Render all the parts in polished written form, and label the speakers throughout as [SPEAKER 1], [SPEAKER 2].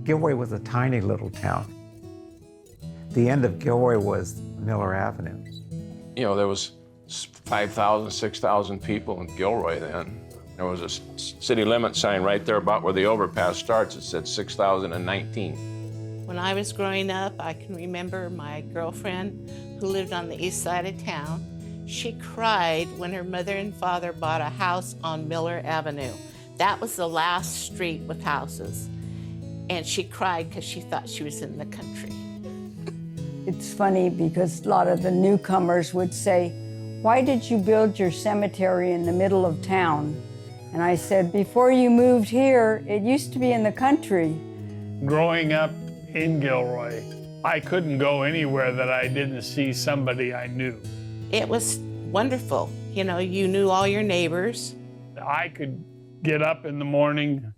[SPEAKER 1] Gilroy was a tiny little town. The end of Gilroy was Miller Avenue.
[SPEAKER 2] You know, there was 5,000, 6,000 people in Gilroy then. There was a city limit sign right there about where the overpass starts. It said 6,019.
[SPEAKER 3] When I was growing up, I can remember my girlfriend who lived on the east side of town. She cried when her mother and father bought a house on Miller Avenue. That was the last street with houses. And she cried because she thought she was in the country.
[SPEAKER 4] It's funny because a lot of the newcomers would say, "Why did you build your cemetery in the middle of town?" And I said, "Before you moved here, it used to be in the country."
[SPEAKER 5] Growing up in Gilroy, I couldn't go anywhere that I didn't see somebody I knew.
[SPEAKER 3] It was wonderful. You know, you knew all your neighbors.
[SPEAKER 5] I could get up in the morning,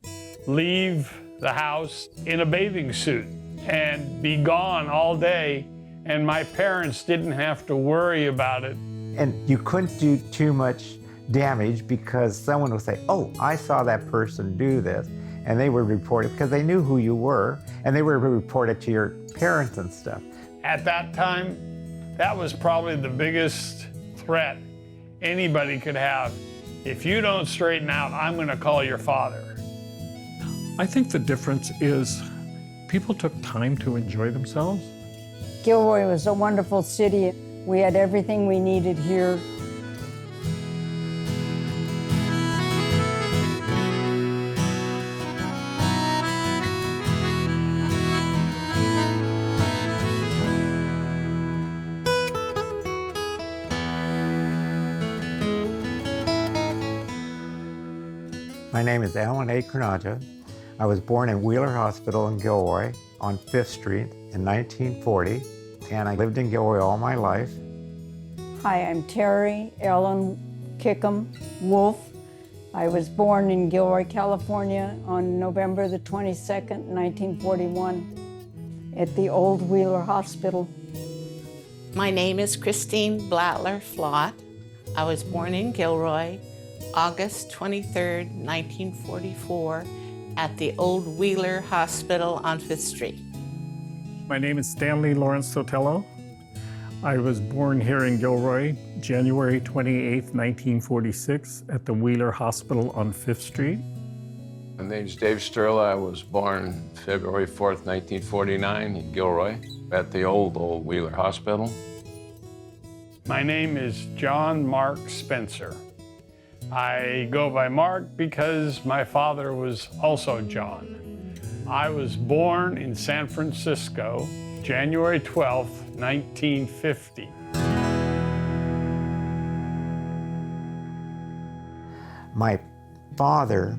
[SPEAKER 5] leave the house in a bathing suit, and be gone all day, and my parents didn't have to worry about it.
[SPEAKER 1] And you couldn't do too much damage because someone would say, "Oh, I saw that person do this," and they would report it because they knew who you were, and they would report it to your parents and stuff.
[SPEAKER 5] At that time, that was probably the biggest threat anybody could have. If you don't straighten out, I'm going to call your father.
[SPEAKER 6] I think the difference is people took time to enjoy themselves.
[SPEAKER 4] Gilroy was a wonderful city. We had everything we needed here.
[SPEAKER 1] My name is Allan A. Cornaggia. I was born in Wheeler Hospital in Gilroy on 5th Street in 1940, and I lived in Gilroy all my life.
[SPEAKER 4] Hi, I'm Terry Allan Wolfe. I was born in Gilroy, California on November the 22nd, 1941, at the old Wheeler Hospital.
[SPEAKER 3] My name is Christine Blattler Flautt. I was born in Gilroy, August 23rd, 1944, at the old Wheeler Hospital on 5th Street.
[SPEAKER 6] My name is Stanley Lawrence Sotelo. I was born here in Gilroy, January 28th, 1946, at the Wheeler Hospital on 5th Street.
[SPEAKER 2] My name's Dave Sturla. I was born February 4th, 1949 in Gilroy at the old Wheeler Hospital.
[SPEAKER 5] My name is John Mark Spencer. I go by Mark because my father was also John. I was born in San Francisco, January 12th, 1950.
[SPEAKER 1] My father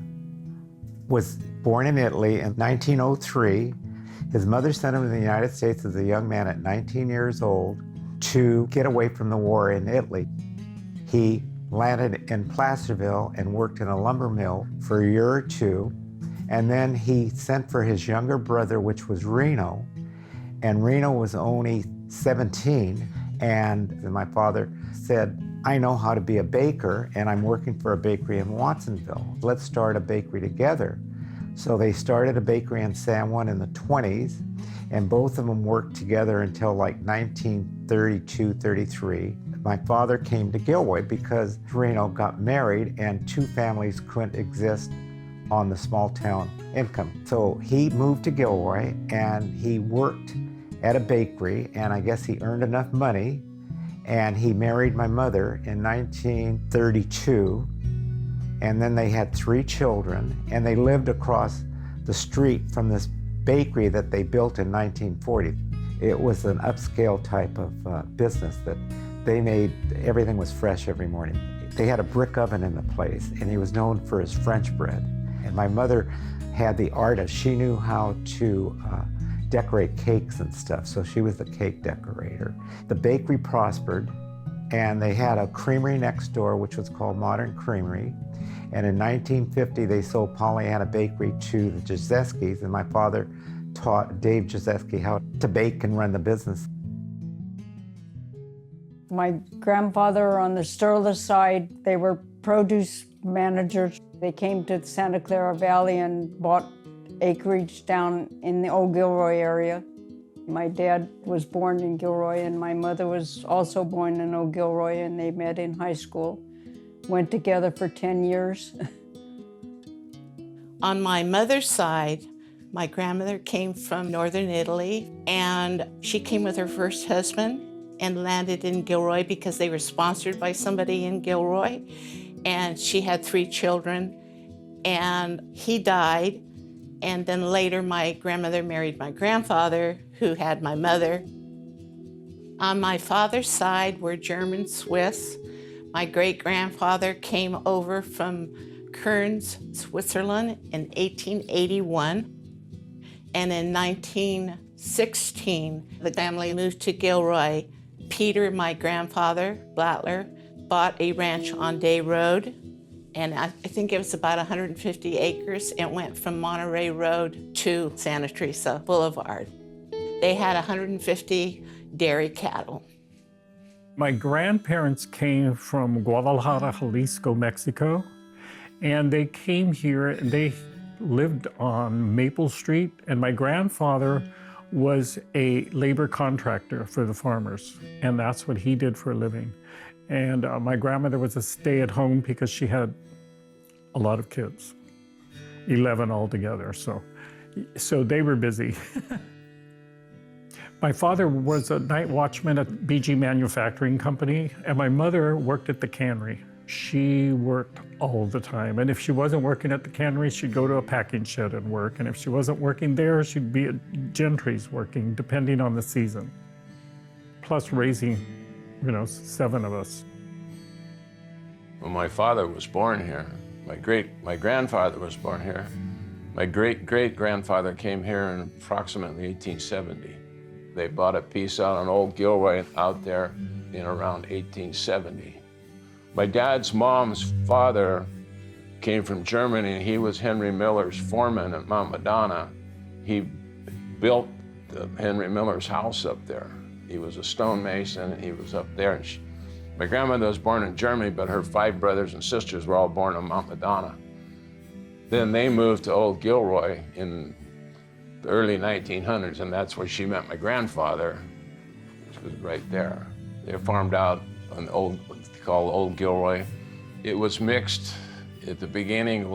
[SPEAKER 1] was born in Italy in 1903. His mother sent him to the United States as a young man at 19 years old to get away from the war in Italy. He landed in Placerville and worked in a lumber mill for a year or two. And then he sent for his younger brother, which was Reno. And Reno was only 17. And my father said, "I know how to be a baker, and I'm working for a bakery in Watsonville. Let's start a bakery together." So they started a bakery in San Juan in the 20s, and both of them worked together until like 1932, 33. My father came to Gilroy because Reno got married and two families couldn't exist on the small town income. So he moved to Gilroy and he worked at a bakery, and I guess he earned enough money, and he married my mother in 1932, and then they had 3 children, and they lived across the street from this bakery that they built in 1940. It was an upscale type of business that they made, everything was fresh every morning. They had a brick oven in the place, and he was known for his French bread. And my mother had the artist. She knew how to decorate cakes and stuff, so she was the cake decorator. The bakery prospered, and they had a creamery next door, which was called Modern Creamery. And in 1950, they sold Pollyanna Bakery to the Jazeskis, and my father taught Dave Jazeski how to bake and run the business.
[SPEAKER 4] My grandfather on the Sturla side, they were produce managers. They came to Santa Clara Valley and bought acreage down in the old Gilroy area. My dad was born in Gilroy, and my mother was also born in old Gilroy, and they met in high school. Went together for 10 years.
[SPEAKER 3] On my mother's side, my grandmother came from northern Italy, and she came with her first husband and landed in Gilroy because they were sponsored by somebody in Gilroy. And she had 3 children, and he died. And then later, my grandmother married my grandfather, who had my mother. On my father's side, we're German Swiss. My great-grandfather came over from Kearns, Switzerland in 1881. And in 1916, the family moved to Gilroy. Peter, my grandfather, Blattler, bought a ranch on Day Road. And I think it was about 150 acres. It went from Monterey Road to Santa Teresa Boulevard. They had 150 dairy cattle.
[SPEAKER 6] My grandparents came from Guadalajara, Jalisco, Mexico, and they came here and they lived on Maple Street, and my grandfather was a labor contractor for the farmers, and that's what he did for a living. And my grandmother was a stay-at-home because she had a lot of kids, 11 altogether, so they were busy. My father was a night watchman at BG Manufacturing Company, and my mother worked at the cannery. She worked all the time, and if she wasn't working at the cannery, she'd go to a packing shed and work, and if she wasn't working there, she'd be at Gentry's working, depending on the season. Plus raising, 7 of us.
[SPEAKER 2] Well, my father was born here. My grandfather was born here. My great-great-grandfather came here in approximately 1870. They bought a piece out on Old Gilroy out there in around 1870. My dad's mom's father came from Germany, and he was Henry Miller's foreman at Mount Madonna. He built Henry Miller's house up there. He was a stonemason, and he was up there. And my grandmother was born in Germany, but her 5 brothers and sisters were all born on Mount Madonna. Then they moved to Old Gilroy in the early 1900s, and that's where she met my grandfather, which was right there. They farmed out on what they call Old Gilroy. It was mixed at the beginning,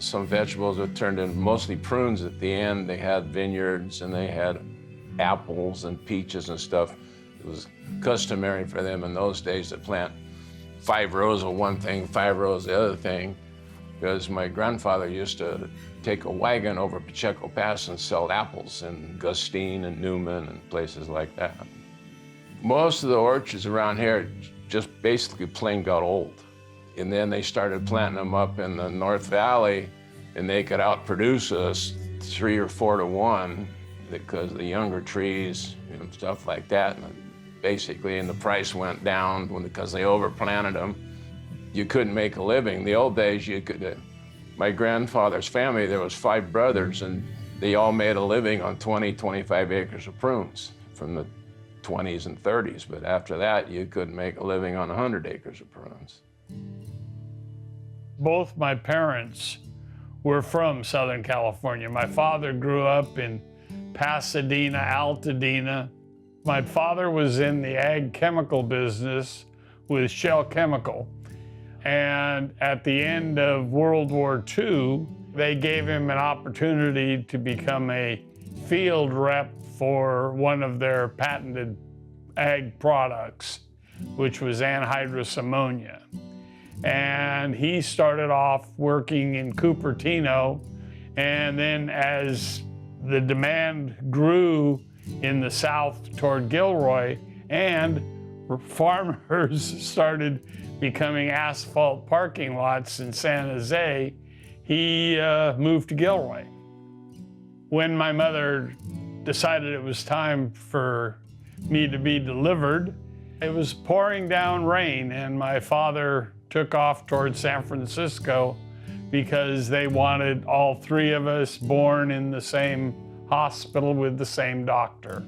[SPEAKER 2] some vegetables that turned into mostly prunes at the end. They had vineyards, and they had apples and peaches and stuff. It was customary for them in those days to plant 5 rows of one thing, 5 rows of the other thing, because my grandfather used to take a wagon over Pacheco Pass and sell apples in Gustine and Newman and places like that. Most of the orchards around here just basically plain got old. And then they started planting them up in the North Valley, and they could outproduce us 3 or 4 to 1 because the younger trees and stuff like that. And basically, and the price went down because they overplanted them. You couldn't make a living. The old days, you could. My grandfather's family, there was 5 brothers, and they all made a living on 20, 25 acres of prunes from the 20s and 30s. But after that, you couldn't make a living on 100 acres of prunes.
[SPEAKER 5] Both my parents were from Southern California. My father grew up in Pasadena, Altadena. My father was in the ag chemical business with Shell Chemical. And at the end of World War II, they gave him an opportunity to become a field rep for one of their patented ag products, which was anhydrous ammonia. And he started off working in Cupertino, and then as the demand grew in the south toward Gilroy, and farmers started becoming asphalt parking lots in San Jose, he moved to Gilroy. When my mother decided it was time for me to be delivered, it was pouring down rain, and my father took off towards San Francisco because they wanted all 3 of us born in the same hospital with the same doctor.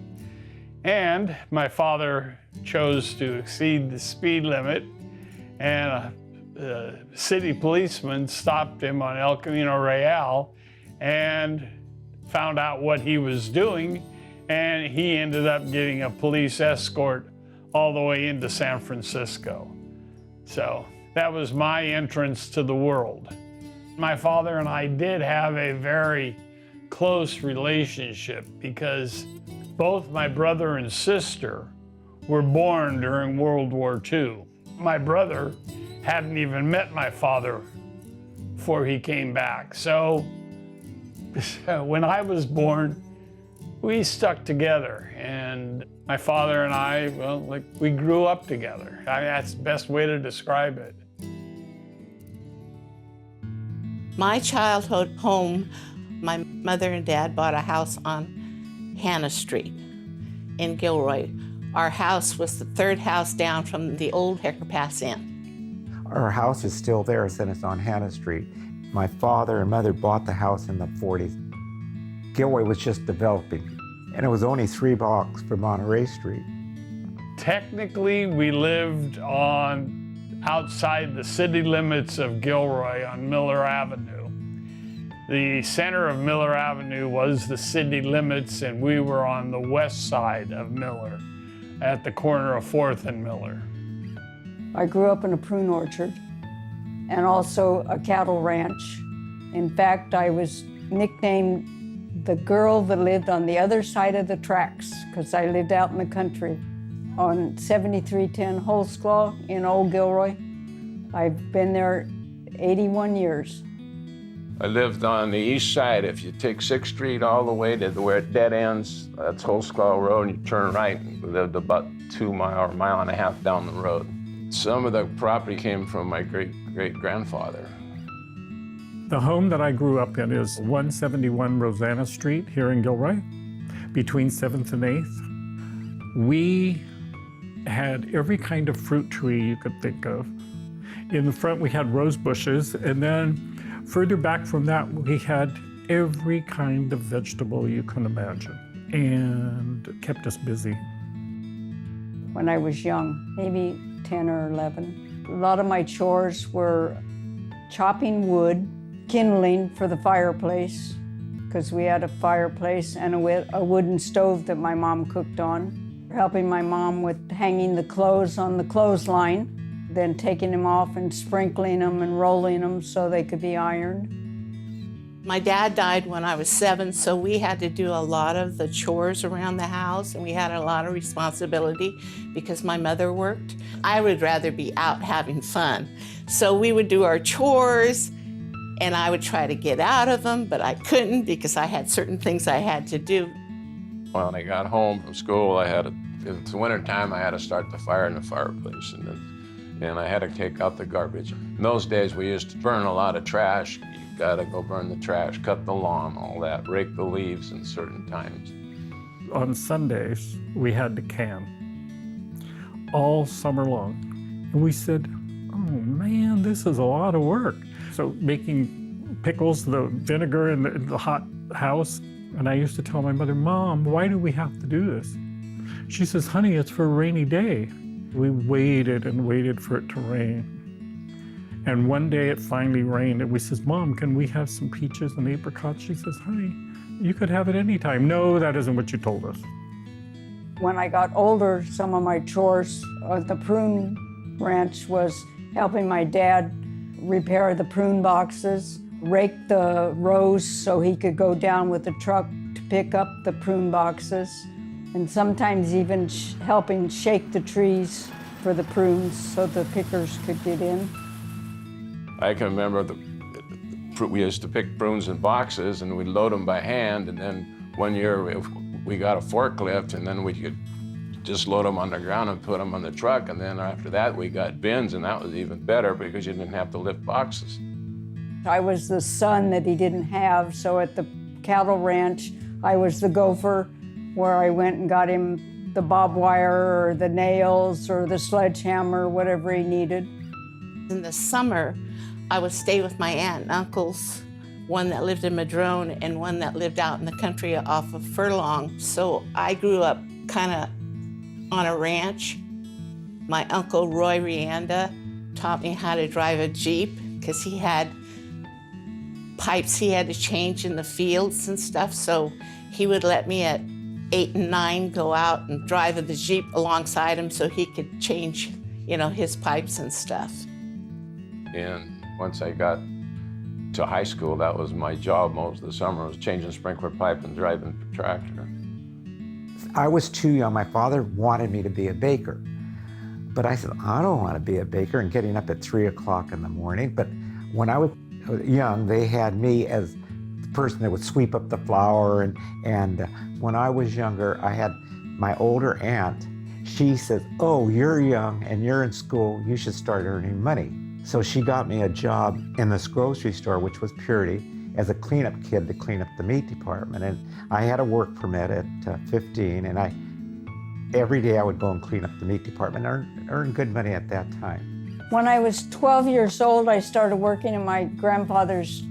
[SPEAKER 5] And my father chose to exceed the speed limit, and a city policeman stopped him on El Camino Real and found out what he was doing, and he ended up getting a police escort all the way into San Francisco. So that was my entrance to the world. My father and I did have a very close relationship because both my brother and sister were born during World War II. My brother hadn't even met my father before he came back. So when I was born, we stuck together, and my father and I, well, like, we grew up together. That's the best way to describe it.
[SPEAKER 3] My childhood home, my mother and dad bought a house on Hannah Street in Gilroy. Our house was the third house down from the old Hecker Pass Inn.
[SPEAKER 1] Our house is still there, and it's on Hannah Street. My father and mother bought the house in the 40s. Gilroy was just developing, and it was only 3 blocks from Monterey Street.
[SPEAKER 5] Technically, we lived outside the city limits of Gilroy on Miller Avenue. The center of Miller Avenue was the city limits, and we were on the west side of Miller, at the corner of 4th and Miller.
[SPEAKER 4] I grew up in a prune orchard and also a cattle ranch. In fact, I was nicknamed the girl that lived on the other side of the tracks because I lived out in the country on 7310 Holsclaw in Old Gilroy. I've been there 81 years.
[SPEAKER 2] I lived on the east side. If you take 6th Street all the way to where it dead ends, that's Holsclaw Road, and you turn right. We lived about 2 mile or mile and a half down the road. Some of the property came from my great-great-grandfather.
[SPEAKER 6] The home that I grew up in is 171 Rosanna Street here in Gilroy, between 7th and 8th. We had every kind of fruit tree you could think of. In the front, we had rose bushes, and then further back from that, we had every kind of vegetable you can imagine, and it kept us busy.
[SPEAKER 4] When I was young, maybe 10 or 11, a lot of my chores were chopping wood, kindling for the fireplace, because we had a fireplace and a wooden stove that my mom cooked on, helping my mom with hanging the clothes on the clothesline, then taking them off and sprinkling them and rolling them so they could be ironed.
[SPEAKER 3] My dad died when I was 7, so we had to do a lot of the chores around the house, and we had a lot of responsibility because my mother worked. I would rather be out having fun. So we would do our chores, and I would try to get out of them, but I couldn't because I had certain things I had to do.
[SPEAKER 2] When I got home from school, if it's wintertime, I had to start the fire in the fireplace, and I had to take out the garbage. In those days, we used to burn a lot of trash. You gotta go burn the trash, cut the lawn, all that, rake the leaves in certain times.
[SPEAKER 6] On Sundays, we had to can all summer long. And we said, oh man, this is a lot of work. So making pickles, the vinegar in the hot house, and I used to tell my mother, Mom, why do we have to do this? She says, honey, it's for a rainy day. We waited and waited for it to rain. And one day it finally rained, and we says, Mom, can we have some peaches and apricots? She says, honey, you could have it anytime. No, that isn't what you told us.
[SPEAKER 4] When I got older, some of my chores at the prune ranch was helping my dad repair the prune boxes, rake the rows so he could go down with the truck to pick up the prune boxes, and sometimes even helping shake the trees for the prunes so the pickers could get in.
[SPEAKER 2] I can remember we used to pick prunes in boxes, and we'd load them by hand, and then one year we got a forklift, and then we could just load them on the ground and put them on the truck, and then after that we got bins, and that was even better because you didn't have to lift boxes.
[SPEAKER 4] I was the son that he didn't have, so at the cattle ranch, I was the gopher, where I went and got him the barbed wire or the nails or the sledgehammer, whatever he needed.
[SPEAKER 3] In the summer, I would stay with my aunt and uncles, one that lived in Madrone and one that lived out in the country off of Furlong. So I grew up kind of on a ranch. My uncle Roy Rianda taught me how to drive a Jeep because he had pipes he had to change in the fields and stuff. So he would let me at 8 and 9 go out and drive the Jeep alongside him so he could change, his pipes and stuff.
[SPEAKER 2] And once I got to high school, that was my job most of the summer, was changing sprinkler pipe and driving the tractor.
[SPEAKER 1] I was too young. My father wanted me to be a baker. But I said, I don't want to be a baker, and getting up at 3 o'clock in the morning. But when I was young, they had me as the person that would sweep up the flour. And when I was younger, I had my older aunt. She says, oh, you're young and you're in school, you should start earning money. So she got me a job in this grocery store, which was Purity, as a cleanup kid to clean up the meat department. And I had a work permit at 15, and every day I would go and clean up the meat department, earn good money at that time.
[SPEAKER 4] When I was 12 years old, I started working in my grandfather's,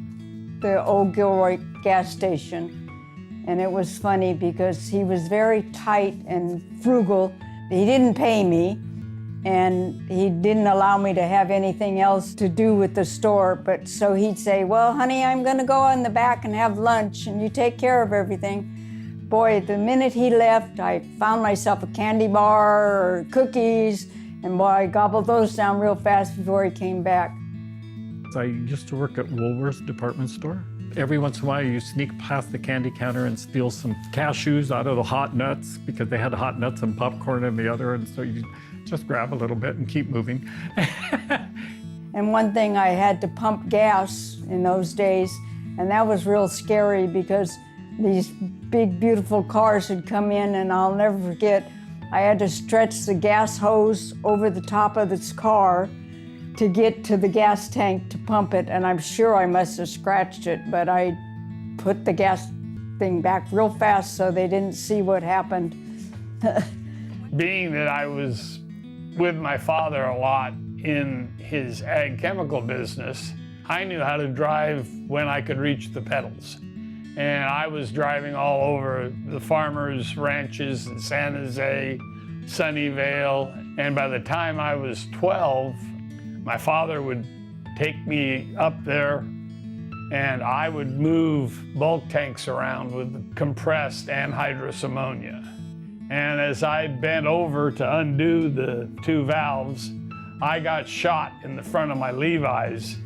[SPEAKER 4] the old Gilroy gas station. And it was funny because he was very tight and frugal. He didn't pay me, and he didn't allow me to have anything else to do with the store. But so he'd say, well, honey, I'm gonna go in the back and have lunch, and you take care of everything. Boy, the minute he left, I found myself a candy bar or cookies, and boy, I gobbled those down real fast before he came back.
[SPEAKER 6] I used to work at Woolworth's department store. Every once in a while, you sneak past the candy counter and steal some cashews out of the hot nuts, because they had hot nuts and popcorn in the other, and so you just grab a little bit and keep moving.
[SPEAKER 4] And one thing, I had to pump gas in those days, and that was real scary because these big, beautiful cars had come in, and I'll never forget, I had to stretch the gas hose over the top of this car to get to the gas tank to pump it, and I'm sure I must have scratched it, but I put the gas thing back real fast so they didn't see what happened.
[SPEAKER 5] Being that I was with my father a lot in his ag chemical business, I knew how to drive when I could reach the pedals. And I was driving all over the farmers' ranches in San Jose, Sunnyvale, and by the time I was 12, my father would take me up there, and I would move bulk tanks around with compressed anhydrous ammonia. And as I bent over to undo the 2 valves, I got shot in the front of my Levi's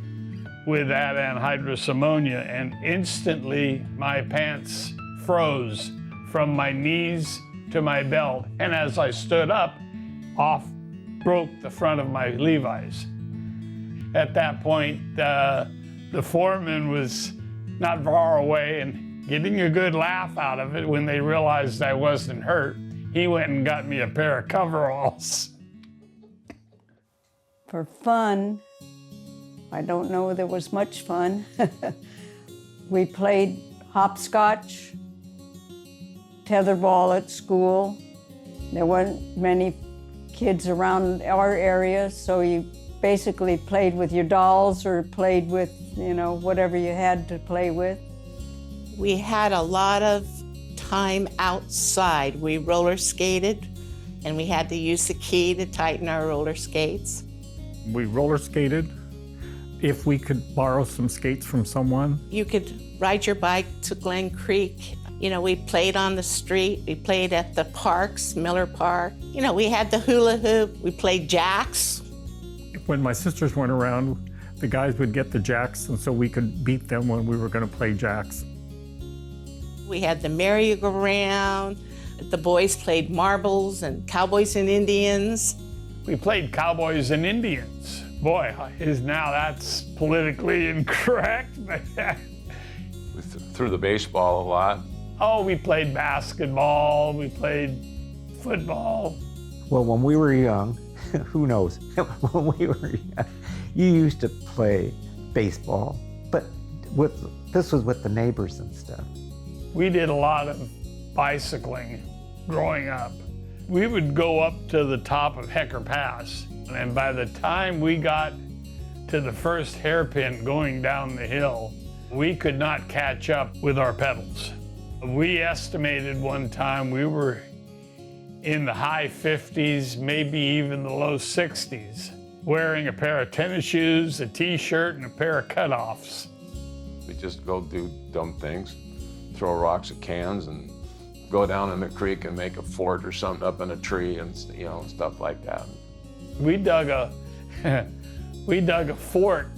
[SPEAKER 5] with that anhydrous ammonia, and instantly my pants froze from my knees to my belt. And as I stood up, off broke the front of my Levi's. At that point, the foreman was not far away and getting a good laugh out of it when they realized I wasn't hurt. He went and got me a pair of coveralls.
[SPEAKER 4] For fun, I don't know there was much fun. We played hopscotch, tetherball at school. There weren't many kids around our area, so you basically played with your dolls or played with, whatever you had to play with.
[SPEAKER 3] We had a lot of time outside. We roller skated, and we had to use the key to tighten our roller skates.
[SPEAKER 6] We roller skated. If we could borrow some skates from someone.
[SPEAKER 3] You could ride your bike to Glen Creek. We played on the street. We played at the parks, Miller Park. We had the hula hoop. We played jacks.
[SPEAKER 6] When my sisters weren't around, the guys would get the jacks, and so we could beat them when we were going to play jacks.
[SPEAKER 3] We had the merry-go-round. The boys played marbles and cowboys and Indians.
[SPEAKER 5] We played cowboys and Indians. Boy, now that's politically incorrect.
[SPEAKER 2] We threw the baseball a lot.
[SPEAKER 5] Oh, we played basketball, we played football.
[SPEAKER 1] Well, when we were young, who knows? When we were young, you used to play baseball, but this was with the neighbors and stuff.
[SPEAKER 5] We did a lot of bicycling growing up. We would go up to the top of Hecker Pass, and by the time we got to the first hairpin going down the hill, we could not catch up with our pedals. We estimated one time we were in the high 50s, maybe even the low 60s, wearing a pair of tennis shoes, a t-shirt, and a pair of cutoffs.
[SPEAKER 2] We'd just go do dumb things, throw rocks at cans and go down in the creek and make a fort or something up in a tree and, you know, stuff like that.
[SPEAKER 5] We dug a fort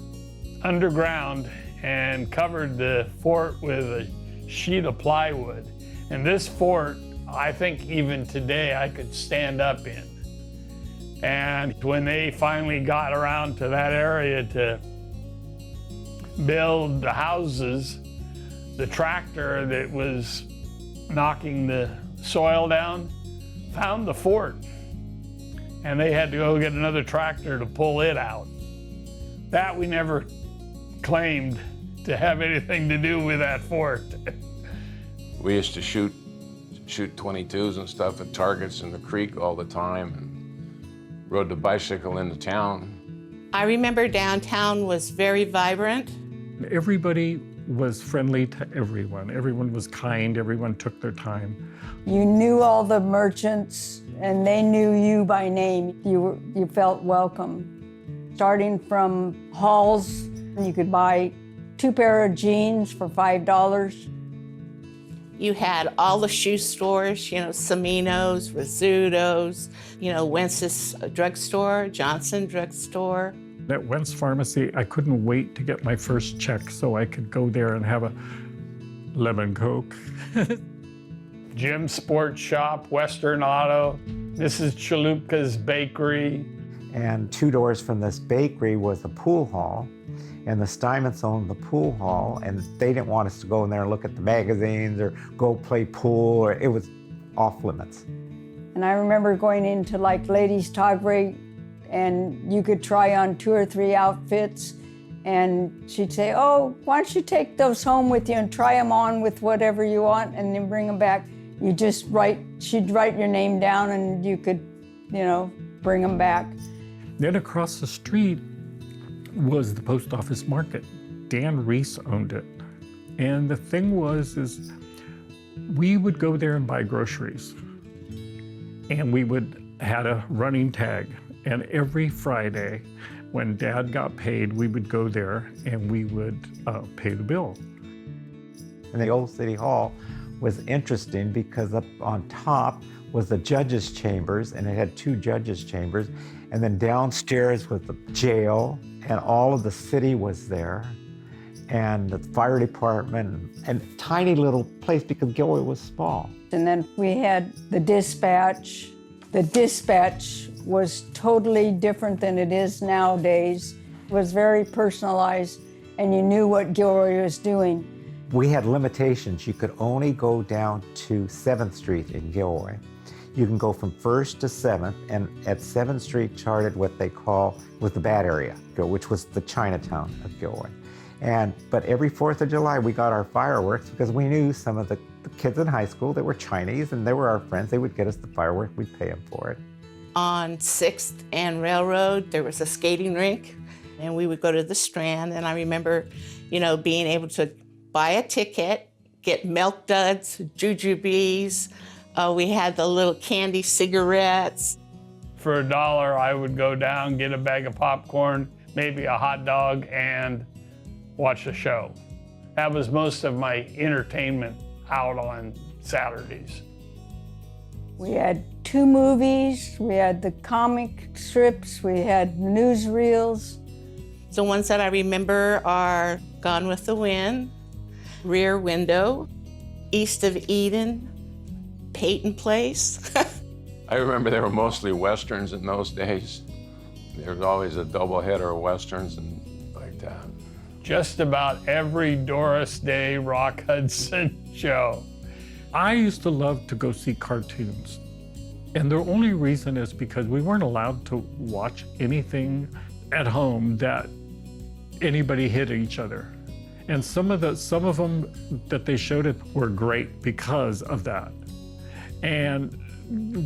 [SPEAKER 5] underground and covered the fort with a sheet of plywood. And this fort, I think even today I could stand up in. And when they finally got around to that area to build the houses, the tractor that was knocking the soil down found the fort. And they had to go get another tractor to pull it out. That we never claimed to have anything to do with that fort.
[SPEAKER 2] We used to shoot 22s and stuff at targets in the creek all the time and rode the bicycle into town.
[SPEAKER 3] I remember downtown was very vibrant.
[SPEAKER 6] Everybody was friendly to everyone. Everyone was kind. Everyone took their time.
[SPEAKER 4] You knew all the merchants, and they knew you by name. You felt welcome. Starting from Hall's, you could buy 2 pair of jeans for $5.
[SPEAKER 3] You had all the shoe stores, you know, Semino's, Rizzuto's, you know, Wentz's drugstore, Johnson drugstore.
[SPEAKER 6] At Wentz Pharmacy, I couldn't wait to get my first check so I could go there and have a lemon Coke.
[SPEAKER 5] Jim's Sports Shop, Western Auto, Mrs. Chalupka's Bakery.
[SPEAKER 1] And 2 doors from this bakery was a pool hall, and the Steinmetz owned the pool hall, and they didn't want us to go in there and look at the magazines or go play pool, or it was off limits.
[SPEAKER 4] And I remember going into like ladies' toggery, and you could try on 2 or 3 outfits, and she'd say, oh, why don't you take those home with you and try them on with whatever you want and then bring them back. You just she'd write your name down and you could, you know, bring them back.
[SPEAKER 6] Then across the street was the post office market. Dan Reese owned it. And the thing was, we would go there and buy groceries. And we had a running tag. And every Friday, when Dad got paid, we would go there and we would pay the bill.
[SPEAKER 1] And the old city hall was interesting because up on top was the judges' chambers, and it had 2 judges' chambers. And then downstairs was the jail, and all of the city was there, and the fire department, and a tiny little place because Gilroy was small.
[SPEAKER 4] And then we had the dispatch. The dispatch was totally different than it is nowadays. It was very personalized, and you knew what Gilroy was doing.
[SPEAKER 1] We had limitations. You could only go down to 7th Street in Gilroy. You can go from 1st to 7th, and at 7th Street charted what they call was the bad area, which was the Chinatown of Gilroy. But every 4th of July, we got our fireworks because we knew some of the kids in high school that were Chinese, and they were our friends. They would get us the fireworks. We'd pay them for it.
[SPEAKER 3] On 6th and Railroad, there was a skating rink, and we would go to the Strand. And I remember, you know, being able to buy a ticket, get milk duds, jujubes. We had the little candy cigarettes.
[SPEAKER 5] For $1, I would go down, get a bag of popcorn, maybe a hot dog, and watch a show. That was most of my entertainment out on Saturdays.
[SPEAKER 4] We had 2 movies, we had the comic strips, we had newsreels.
[SPEAKER 3] The ones that I remember are Gone with the Wind, Rear Window, East of Eden, Peyton Place.
[SPEAKER 2] I remember they were mostly Westerns in those days. There was always a double header of Westerns and like that.
[SPEAKER 5] Just about every Doris Day, Rock Hudson show.
[SPEAKER 6] I used to love to go see cartoons. And the only reason is because we weren't allowed to watch anything at home that anybody hit each other. And some of them that they showed it were great because of that. And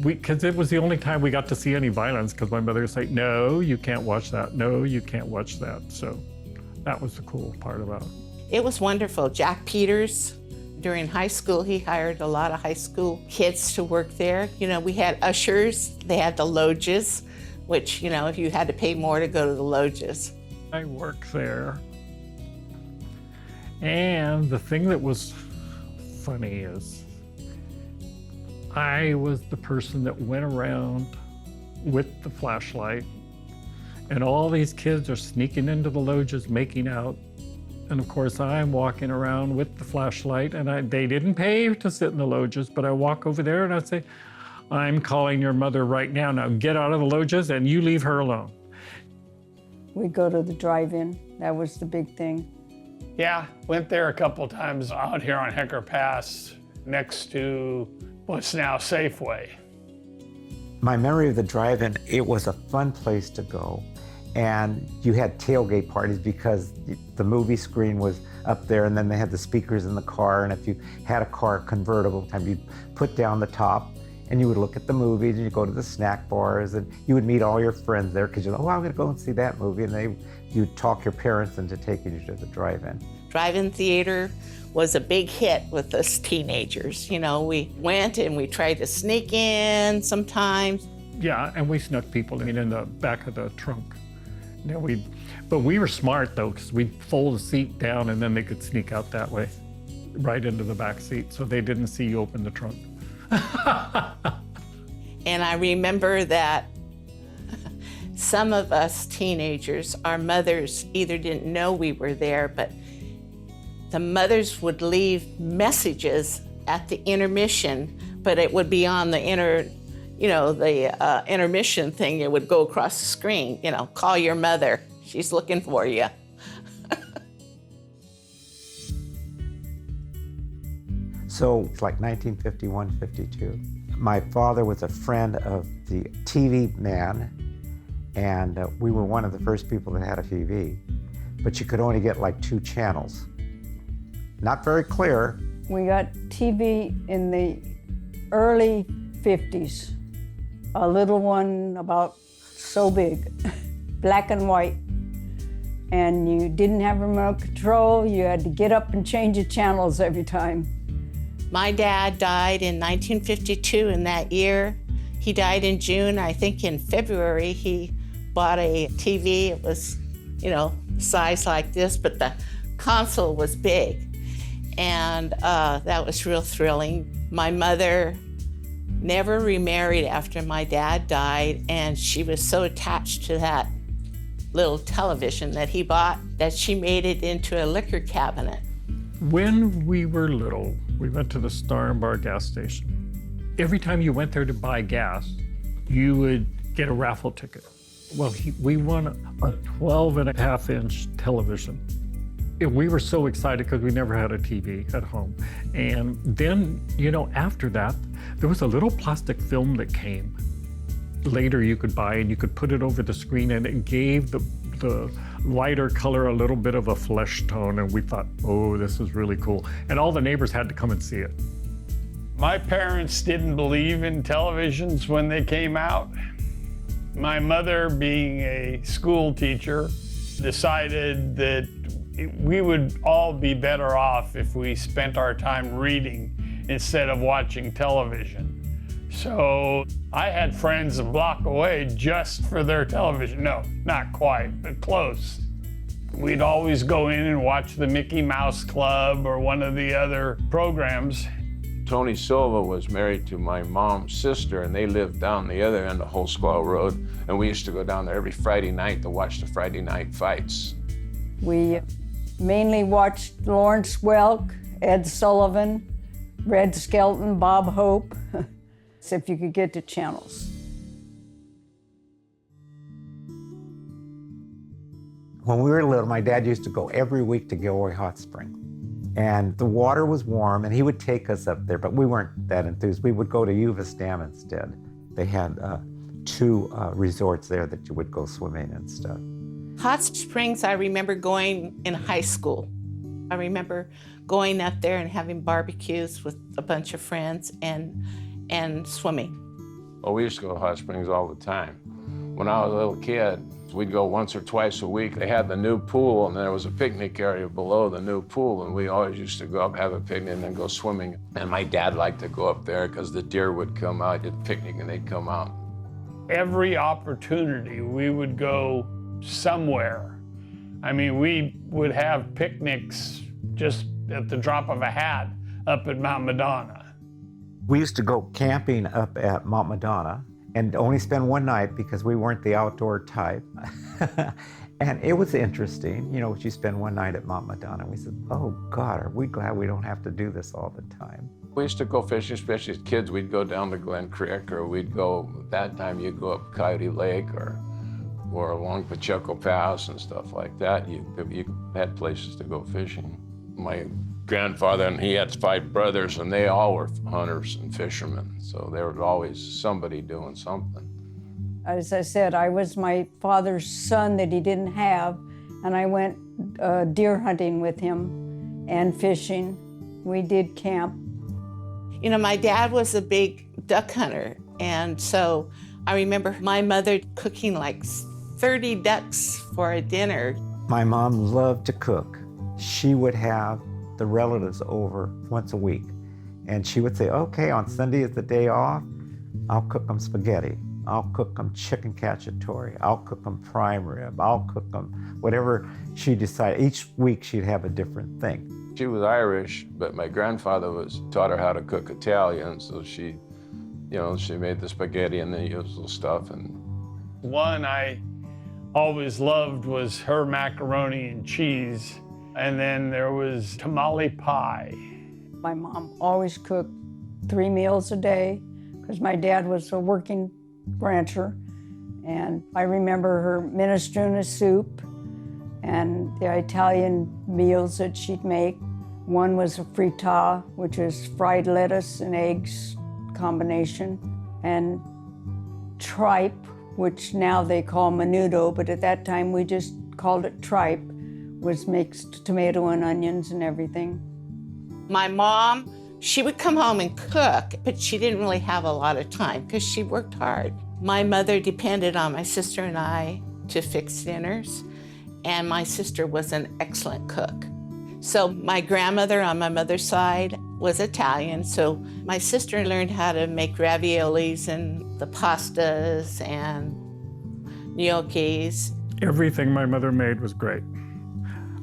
[SPEAKER 6] because it was the only time we got to see any violence, because my mother would say, no, you can't watch that. No, you can't watch that. So that was the cool part about it.
[SPEAKER 3] It was wonderful. Jack Peters, during high school, he hired a lot of high school kids to work there. You know, we had ushers, they had the loges, which, you know, if you had to pay more to go to the loges.
[SPEAKER 6] I worked there. And the thing that was funny is I was the person that went around with the flashlight, and all these kids are sneaking into the lodges making out. And of course, I'm walking around with the flashlight, and they didn't pay to sit in the lodges, but I walk over there and I say, I'm calling your mother right now. Now get out of the lodges and you leave her alone.
[SPEAKER 4] We go to the drive-in. That was the big thing.
[SPEAKER 5] Yeah, went there a couple times out here on Hecker Pass next to what's now Safeway.
[SPEAKER 1] My memory of the drive-in, it was a fun place to go. And you had tailgate parties because the movie screen was up there, and then they had the speakers in the car, and if you had a car convertible, you'd put down the top and you would look at the movies, and you'd go to the snack bars, and you would meet all your friends there because you're like, oh, I'm gonna go and see that movie, and you'd talk your parents into taking you to the drive-in.
[SPEAKER 3] Drive-in theater was a big hit with us teenagers. You know, we went and we tried to sneak in sometimes.
[SPEAKER 6] Yeah, and we snuck people in the back of the trunk. Yeah, but we were smart though, because we'd fold the seat down and then they could sneak out that way, right into the back seat, so they didn't see you open the trunk.
[SPEAKER 3] And I remember that some of us teenagers, our mothers either didn't know we were there, but the mothers would leave messages at the intermission, but it would be on the intermission thing. It would go across the screen, call your mother. She's looking for you.
[SPEAKER 1] So it's like 1951, 52. My father was a friend of the TV man, and we were one of the first people that had a TV, but you could only get like 2 channels. Not very clear.
[SPEAKER 4] We got TV in the early 50s. A little one about so big, black and white. And you didn't have remote control. You had to get up and change the channels every time.
[SPEAKER 3] My dad died in 1952, and that year, he died in June. I think in February, he bought a TV. It was, size like this, but the console was big. And that was real thrilling. My mother never remarried after my dad died, and she was so attached to that little television that he bought that she made it into a liquor cabinet.
[SPEAKER 6] When we were little, we went to the Star and Bar gas station. Every time you went there to buy gas, you would get a raffle ticket. Well, we won a 12.5-inch television. We were so excited because we never had a TV at home. And then, after that, there was a little plastic film that came. Later you could buy, and you could put it over the screen, and it gave the lighter color a little bit of a flesh tone, and we thought, oh, this is really cool. And all the neighbors had to come and see it.
[SPEAKER 5] My parents didn't believe in televisions when they came out. My mother, being a school teacher, decided that we would all be better off if we spent our time reading instead of watching television. So I had friends a block away just for their television. No, not quite, but close. We'd always go in and watch the Mickey Mouse Club or one of the other programs.
[SPEAKER 2] Tony Silva was married to my mom's sister, and they lived down the other end of Holsquaw Road, and we used to go down there every Friday night to watch the Friday night fights.
[SPEAKER 4] We mainly watched Lawrence Welk, Ed Sullivan, Red Skelton, Bob Hope, if you could get the channels.
[SPEAKER 1] When we were little, my dad used to go every week to Gilroy Hot Spring. And the water was warm, and he would take us up there, but we weren't that enthused. We would go to Uvis Dam instead. They had 2 resorts there that you would go swimming and stuff.
[SPEAKER 3] Hot Springs, I remember going in high school. I remember going up there and having barbecues with a bunch of friends and swimming.
[SPEAKER 2] Well, we used to go to Hot Springs all the time. When I was a little kid, we'd go once or twice a week. They had the new pool, and there was a picnic area below the new pool, and we always used to go up, have a picnic, and then go swimming. And my dad liked to go up there because the deer would come out, did picnic, and they'd come out.
[SPEAKER 5] Every opportunity, we would go somewhere. I mean, we would have picnics just at the drop of a hat up at Mount Madonna.
[SPEAKER 1] We used to go camping up at Mount Madonna and only spend one night because we weren't the outdoor type. And it was interesting, you know, you spend one night at Mount Madonna. We said, oh God, are we glad we don't have to do this all the time.
[SPEAKER 2] We used to go fishing, especially as kids. We'd go down to Glen Creek, or we'd go, that time you'd go up Coyote Lake or along Pacheco Pass and stuff like that. You had places to go fishing. My grandfather, and he had 5 brothers, and they all were hunters and fishermen. So there was always somebody doing something.
[SPEAKER 4] As I said, I was my father's son that he didn't have, and I went deer hunting with him and fishing. We did camp.
[SPEAKER 3] You know, my dad was a big duck hunter, and so I remember my mother cooking like 30 ducks for a dinner.
[SPEAKER 1] My mom loved to cook. She would have the relatives over once a week, and she would say, okay, on Sunday is the day off, I'll cook them spaghetti. I'll cook them chicken cacciatore. I'll cook them prime rib. I'll cook them whatever she decided. Each week she'd have a different thing.
[SPEAKER 2] She was Irish, but my grandfather taught her how to cook Italian, so she made the spaghetti and the usual stuff. And
[SPEAKER 5] One I always loved was her macaroni and cheese, and then there was tamale pie.
[SPEAKER 4] My mom always cooked 3 meals a day because my dad was a working rancher, and I remember her minestrone soup and the Italian meals that she'd make. One was a frittata, which is fried lettuce and eggs combination, and tripe, which now they call menudo, but at that time we just called it tripe, was mixed tomato and onions and everything.
[SPEAKER 3] My mom, she would come home and cook, but she didn't really have a lot of time because she worked hard. My mother depended on my sister and I to fix dinners, and my sister was an excellent cook. So my grandmother on my mother's side was Italian, so my sister learned how to make raviolis and the pastas and gnocchis.
[SPEAKER 6] Everything my mother made was great.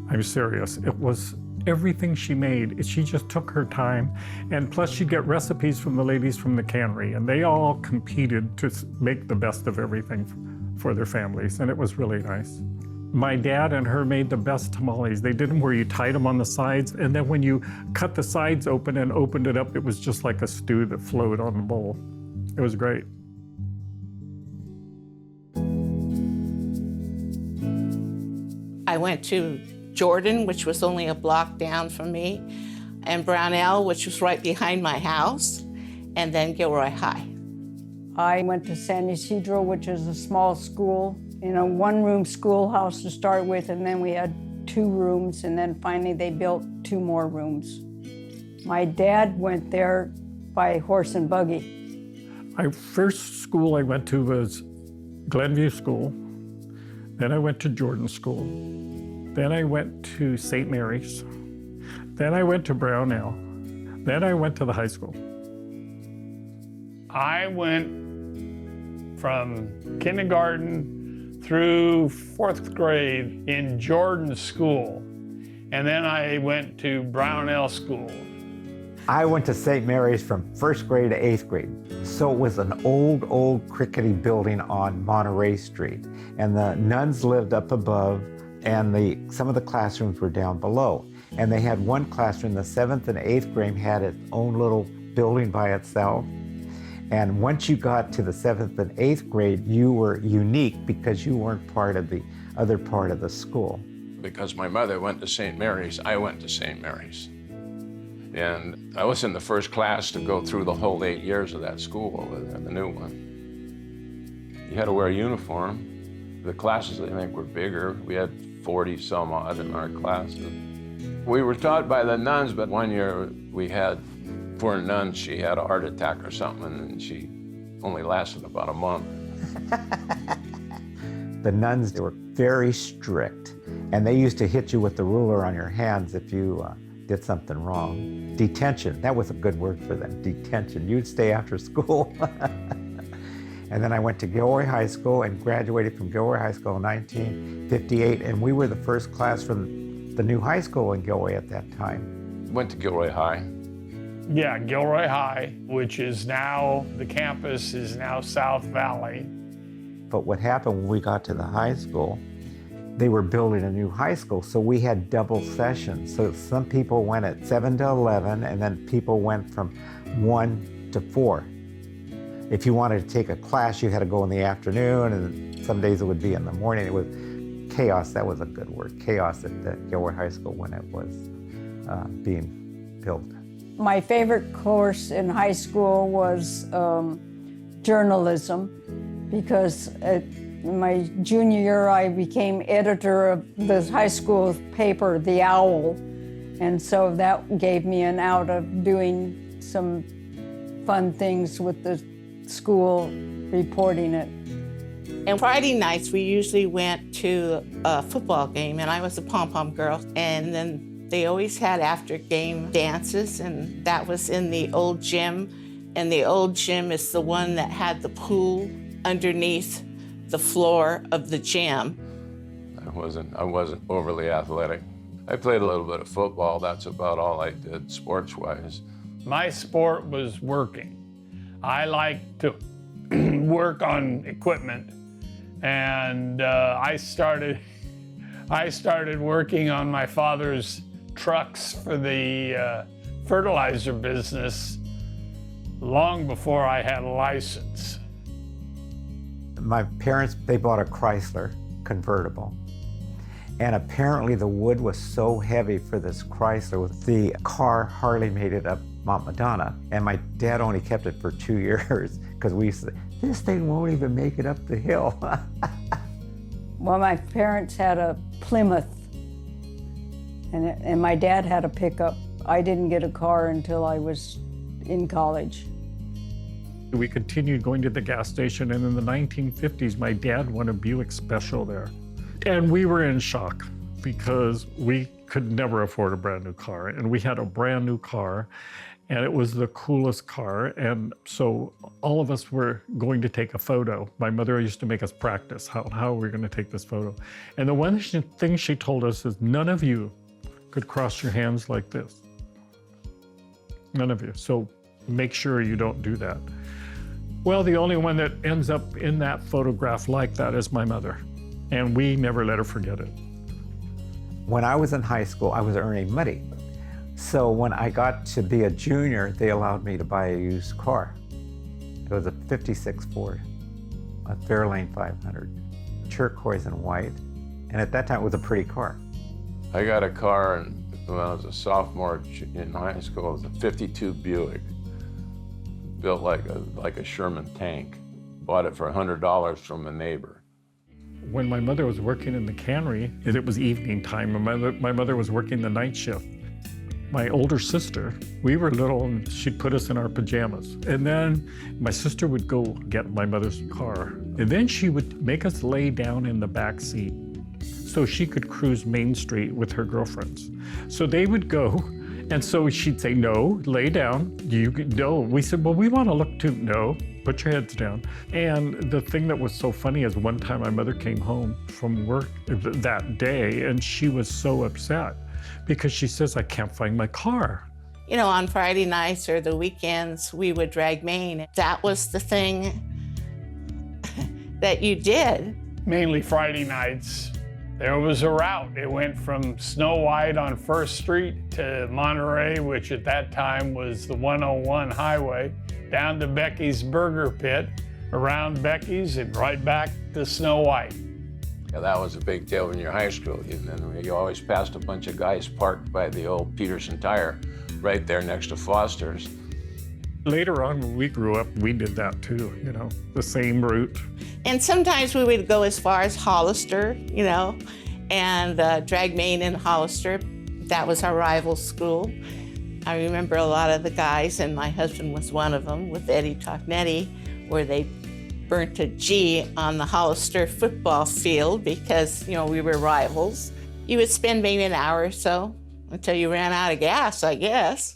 [SPEAKER 6] I'm serious. It was everything she made. She just took her time, and plus she'd get recipes from the ladies from the cannery, and they all competed to make the best of everything for their families, and it was really nice. My dad and her made the best tamales. They did them where you tied them on the sides, and then when you cut the sides open and opened it up, it was just like a stew that flowed on the bowl. It was great.
[SPEAKER 3] I went to Jordan, which was only a block down from me, and Brownell, which was right behind my house, and then Gilroy High.
[SPEAKER 4] I went to San Ysidro, which is a small school, in a 1-room schoolhouse to start with, and then we had 2 rooms, and then finally they built 2 more rooms. My dad went there by horse and buggy.
[SPEAKER 6] My first school I went to was Glenview School. Then I went to Jordan School. Then I went to St. Mary's. Then I went to Brownell. Then I went to the high school.
[SPEAKER 5] I went from kindergarten through 4th grade in Jordan School, and then I went to Brownell School.
[SPEAKER 1] I went to St. Mary's from 1st grade to 8th grade. So it was an old crickety building on Monterey Street, and the nuns lived up above, and some of the classrooms were down below. And they had one classroom, the 7th and 8th grade had its own little building by itself. And once you got to the 7th and 8th grade, you were unique because you weren't part of the other part of the school.
[SPEAKER 2] because my mother went to St. Mary's, I went to St. Mary's. And I was in the first class to go through the whole 8 years of that school over there, the new one. You had to wear a uniform. The classes, I think, were bigger. We had 40 some odd in our classes. We were taught by the nuns, but one year we had, poor nun, she had a heart attack or something, and she only lasted about a month.
[SPEAKER 1] The nuns, they were very strict, and they used to hit you with the ruler on your hands if you did something wrong. Detention, that was a good word for them, detention. You'd stay after school. And then I went to Gilroy High School and graduated from Gilroy High School in 1958, and we were the first class from the new high school in Gilroy at that time.
[SPEAKER 2] Went to Gilroy High.
[SPEAKER 5] Yeah, Gilroy High, which is now, the campus is now South Valley.
[SPEAKER 1] But what happened when we got to the high school, they were building a new high school, so we had double sessions. So some people went at 7 to 11, and then people went from 1 to 4. If you wanted to take a class, you had to go in the afternoon, and some days it would be in the morning. It was chaos. That was a good word, chaos at the Gilroy High School when it was being built.
[SPEAKER 4] My favorite course in high school was journalism, because in my junior year I became editor of the high school paper, The Owl, and so that gave me an out of doing some fun things with the school, reporting it.
[SPEAKER 3] And Friday nights, we usually went to a football game, and I was a pom-pom girl. And then they always had after-game dances, and that was in the old gym. And the old gym is the one that had the pool underneath the floor of the gym.
[SPEAKER 2] I wasn't overly athletic. I played a little bit of football. That's about all I did sports-wise.
[SPEAKER 5] My sport was working. I liked to work on equipment, and I started working on my father's trucks for the fertilizer business long before I had a license.
[SPEAKER 1] My parents, they bought a Chrysler convertible. And apparently the wood was so heavy for this Chrysler, the car hardly made it up Mount Madonna. And my dad only kept it for 2 years because we used to say, this thing won't even make it up the hill.
[SPEAKER 4] Well, my parents had a Plymouth, and my dad had a pickup. I didn't get a car until I was in college.
[SPEAKER 6] We continued going to the gas station, and in the 1950s, my dad won a Buick Special there. And we were in shock because we could never afford a brand new car. And we had a brand new car, and it was the coolest car. And so all of us were going to take a photo. My mother used to make us practice how are we going to take this photo. And the one thing she told us is none of you could cross your hands like this. None of you. So make sure you don't do that. Well, the only one that ends up in that photograph like that is my mother. And we never let her forget it.
[SPEAKER 1] When I was in high school, I was earning money. So when I got to be a junior, they allowed me to buy a used car. It was a 56 Ford, a Fairlane 500, turquoise and white. And at that time, it was a pretty car.
[SPEAKER 2] I got a car when I was a sophomore in high school. It was a 52 Buick, built like a Sherman tank. Bought it for $100 from a neighbor.
[SPEAKER 6] When my mother was working in the cannery, it was evening time, and my mother was working the night shift. My older sister, we were little, and she'd put us in our pajamas. And then my sister would go get my mother's car. And then she would make us lay down in the back seat so she could cruise Main Street with her girlfriends. So they would go, and so she'd say, no, lay down. No. We said, well, we want to look too. No, put your heads down. And the thing that was so funny is one time my mother came home from work that day, and she was so upset because she says, I can't find my car.
[SPEAKER 3] You know, on Friday nights or the weekends, we would drag Maine. That was the thing that you did.
[SPEAKER 5] Mainly Friday nights. There was a route. It went from Snow White on 1st Street to Monterey, which at that time was the 101 highway, down to Becky's Burger Pit, around Becky's, and right back to Snow White.
[SPEAKER 2] Yeah, that was a big deal when you're high school. You always passed a bunch of guys parked by the old Peterson Tire right there next to Foster's.
[SPEAKER 6] Later on, when we grew up, we did that too, you know, the same route.
[SPEAKER 3] And sometimes we would go as far as Hollister, you know, and drag Maine in Hollister. That was our rival school. I remember a lot of the guys, and my husband was one of them, with Eddie Tocnetti, where they burnt a G on the Hollister football field because, you know, we were rivals. You would spend maybe an hour or so until you ran out of gas, I guess.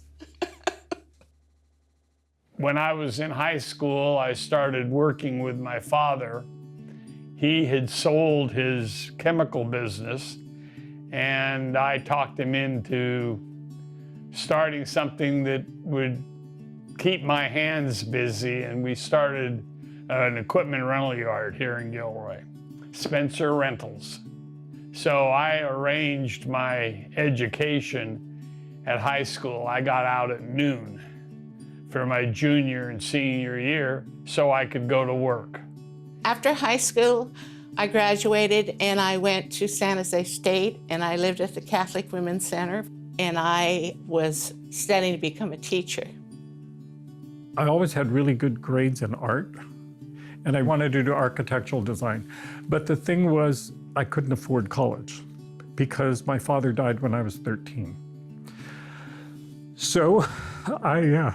[SPEAKER 5] When I was in high school, I started working with my father. He had sold his chemical business, and I talked him into starting something that would keep my hands busy, and we started an equipment rental yard here in Gilroy, Spencer Rentals. So I arranged my education at high school. I got out at noon for my junior and senior year so I could go to work.
[SPEAKER 3] After high school, I graduated and I went to San Jose State, and I lived at the Catholic Women's Center, and I was studying to become a teacher.
[SPEAKER 6] I always had really good grades in art, and I wanted to do architectural design. But the thing was, I couldn't afford college because my father died when I was 13. So I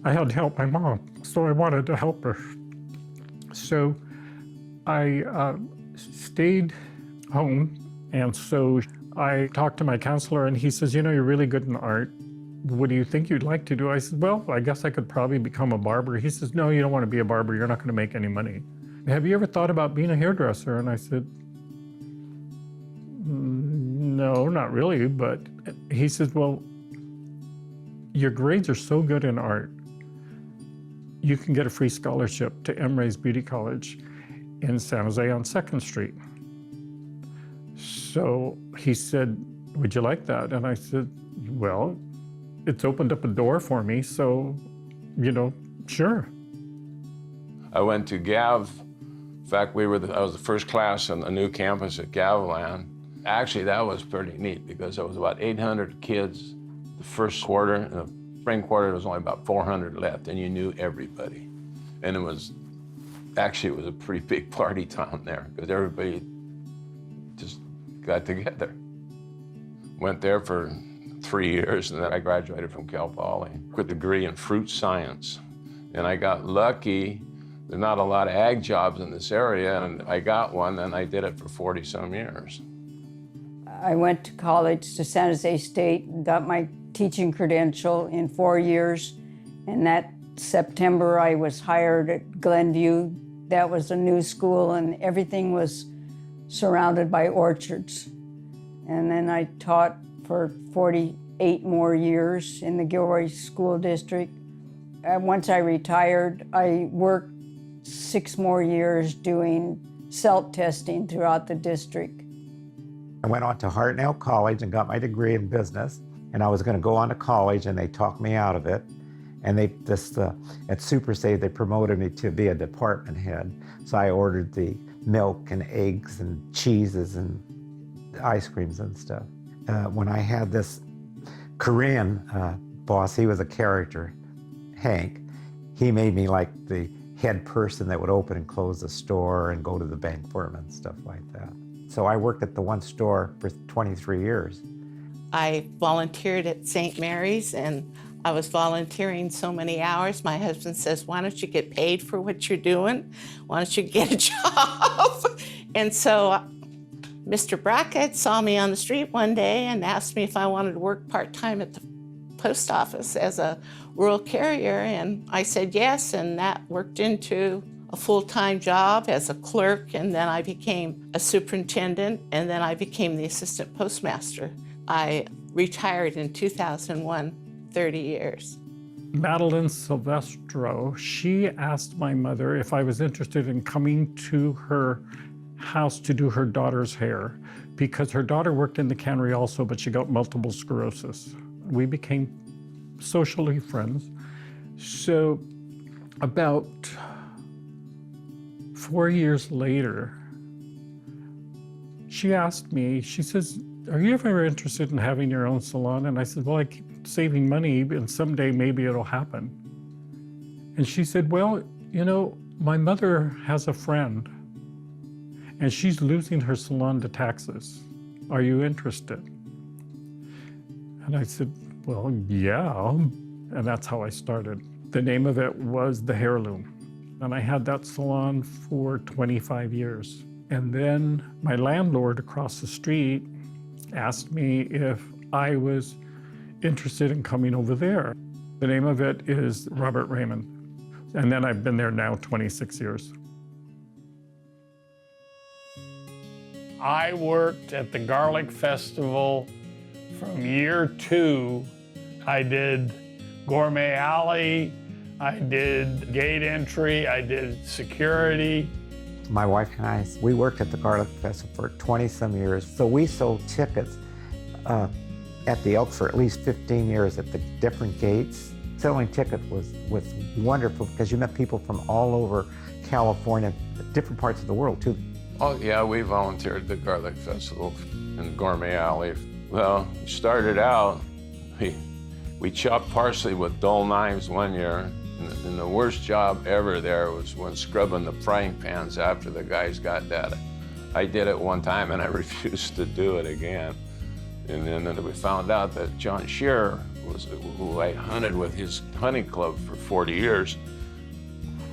[SPEAKER 6] had to help my mom, so I wanted to help her. So I stayed home, and so I talked to my counselor, and he says, you know, you're really good in art. What do you think you'd like to do? I said, well, I guess I could probably become a barber. He says, no, you don't want to be a barber. You're not going to make any money. Have you ever thought about being a hairdresser? And I said, no, not really. But he says, well, your grades are so good in art, you can get a free scholarship to Emory's Beauty College in San Jose on 2nd Street. So he said, would you like that? And I said, well, it's opened up a door for me, so, you know, sure.
[SPEAKER 2] I went to Gav. In fact, I was the first class on the new campus at Gavland. Actually, that was pretty neat because there was about 800 kids the first quarter. In the spring quarter, there was only about 400 left, and you knew everybody. And it was a pretty big party town there because everybody just got together. Went there for 3 years, and then I graduated from Cal Poly with a degree in fruit science. And I got lucky. There's not a lot of ag jobs in this area, and I got one, and I did it for 40-some years.
[SPEAKER 4] I went to college to San Jose State, got my teaching credential in 4 years, and that September I was hired at Glenview. That was a new school, and everything was surrounded by orchards. And then I taught for 48 more years in the Gilroy School District. Once I retired, I worked 6 more years doing SELT testing throughout the district.
[SPEAKER 1] I went on to Hartnell College and got my degree in business, and I was going to go on to college, and they talked me out of it. And at Super Save, they promoted me to be a department head. So I ordered the milk and eggs and cheeses and ice creams and stuff. When I had this Korean boss, he was a character, Hank. He made me like the head person that would open and close the store and go to the bank for him and stuff like that. So I worked at the one store for 23 years.
[SPEAKER 3] I volunteered at St. Mary's, and I was volunteering so many hours. My husband says, why don't you get paid for what you're doing? Why don't you get a job? And so Mr. Brackett saw me on the street one day and asked me if I wanted to work part-time at the post office as a rural carrier, and I said yes, and that worked into a full-time job as a clerk, and then I became a superintendent, and then I became the assistant postmaster. I retired in 2001, 30 years.
[SPEAKER 6] Madeline Silvestro, she asked my mother if I was interested in coming to her house to do her daughter's hair, because her daughter worked in the cannery also, but she got multiple sclerosis. We became socially friends. So about 4 years later, she asked me, she says, are you ever interested in having your own salon? And I said, well, I keep saving money, and someday maybe it'll happen. And she said, well, you know, my mother has a friend, and she's losing her salon to taxes. Are you interested? And I said, well, yeah. And that's how I started. The name of it was The Heirloom. And I had that salon for 25 years. And then my landlord across the street asked me if I was interested in coming over there. The name of it is Robert Raymond. And then I've been there now 26 years.
[SPEAKER 5] I worked at the Garlic Festival from year 2. I did Gourmet Alley, I did gate entry, I did security.
[SPEAKER 1] My wife and I, we worked at the Garlic Festival for 20-some years, so we sold tickets at the Elk for at least 15 years at the different gates. Selling tickets was wonderful because you met people from all over California, different parts of the world too.
[SPEAKER 2] Oh yeah, we volunteered at the Garlic Festival in Gourmet Alley. Well, it started out, we chopped parsley with dull knives one year, and the worst job ever there was when scrubbing the frying pans after the guys got at it. I did it one time and I refused to do it again. And then we found out that John Shearer, who I hunted with his hunting club for 40 years,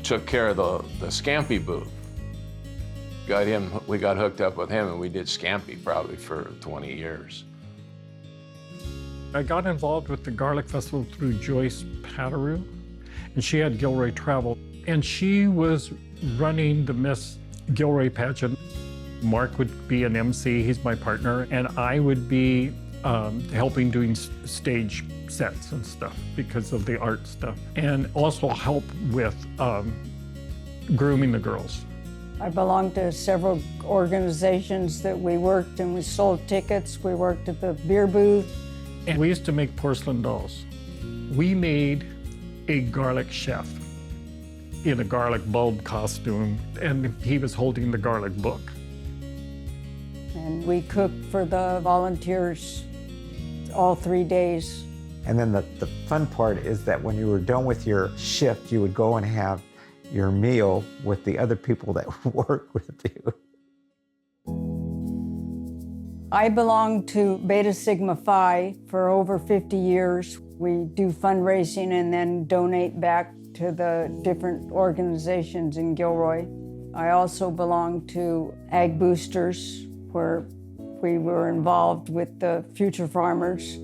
[SPEAKER 2] took care of the scampi booth. We got hooked up with him and we did scampi probably for 20 years.
[SPEAKER 6] I got involved with the Garlic Festival through Joyce Patteroo, and she had Gilroy Travel, and she was running the Miss Gilroy pageant. Mark would be an MC, he's my partner, and I would be helping doing stage sets and stuff because of the art stuff, and also help with grooming the girls.
[SPEAKER 4] I belonged to several organizations that we worked and we sold tickets. We worked at the beer booth.
[SPEAKER 6] And we used to make porcelain dolls. We made a garlic chef in a garlic bulb costume, and he was holding the garlic book.
[SPEAKER 4] And we cooked for the volunteers all 3 days.
[SPEAKER 1] And then the fun part is that when you were done with your shift, you would go and have your meal with the other people that work with you.
[SPEAKER 4] I belonged to Beta Sigma Phi for over 50 years. We do fundraising and then donate back to the different organizations in Gilroy. I also belong to Ag Boosters, where we were involved with the future farmers.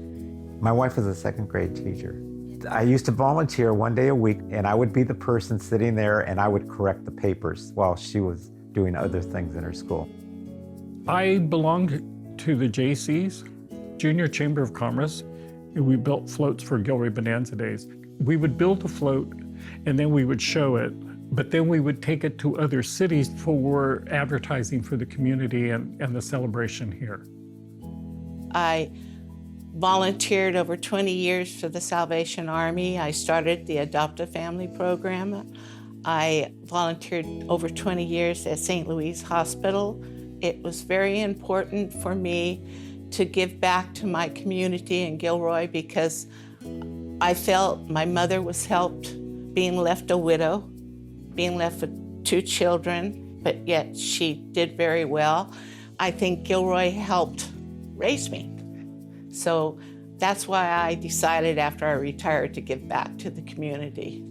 [SPEAKER 1] My wife was a second grade teacher. I used to volunteer one day a week, and I would be the person sitting there and I would correct the papers while she was doing other things in her school.
[SPEAKER 6] I belonged to the JC's, Junior Chamber of Commerce. We built floats for Gilroy Bonanza Days. We would build a float and then we would show it, but then we would take it to other cities for advertising for the community and the celebration here.
[SPEAKER 3] I volunteered over 20 years for the Salvation Army. I started the Adopt a Family program. I volunteered over 20 years at St. Louis Hospital. It was very important for me to give back to my community in Gilroy because I felt my mother was helped being left a widow, being left with 2 children, but yet she did very well. I think Gilroy helped raise me. So that's why I decided after I retired to give back to the community.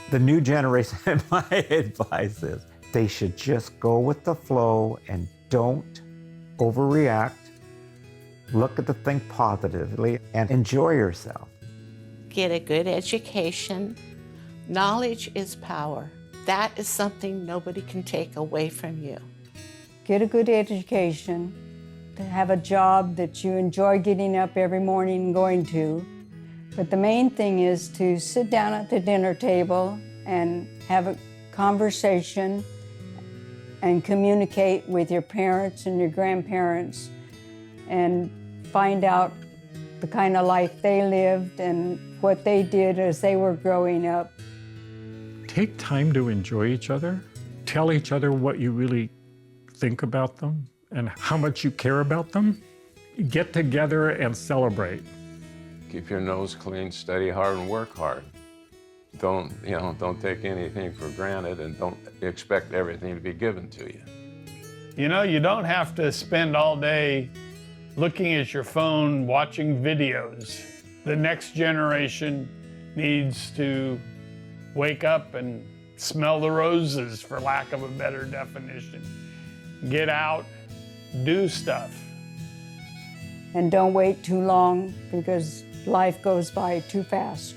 [SPEAKER 1] The new generation, my advice is they should just go with the flow and don't overreact. Look at the thing positively and enjoy yourself.
[SPEAKER 3] Get a good education. Knowledge is power. That is something nobody can take away from you.
[SPEAKER 4] Get a good education, to have a job that you enjoy getting up every morning and going to. But the main thing is to sit down at the dinner table and have a conversation and communicate with your parents and your grandparents and find out the kind of life they lived and what they did as they were growing up.
[SPEAKER 6] Take time to enjoy each other. Tell each other what you really think about them and how much you care about them. Get together and celebrate.
[SPEAKER 2] Keep your nose clean, study hard, and work hard. Don't take anything for granted and don't expect everything to be given to you.
[SPEAKER 5] You know, you don't have to spend all day looking at your phone, watching videos. The next generation needs to wake up and smell the roses, for lack of a better definition. Get out, do stuff.
[SPEAKER 4] And don't wait too long because life goes by too fast.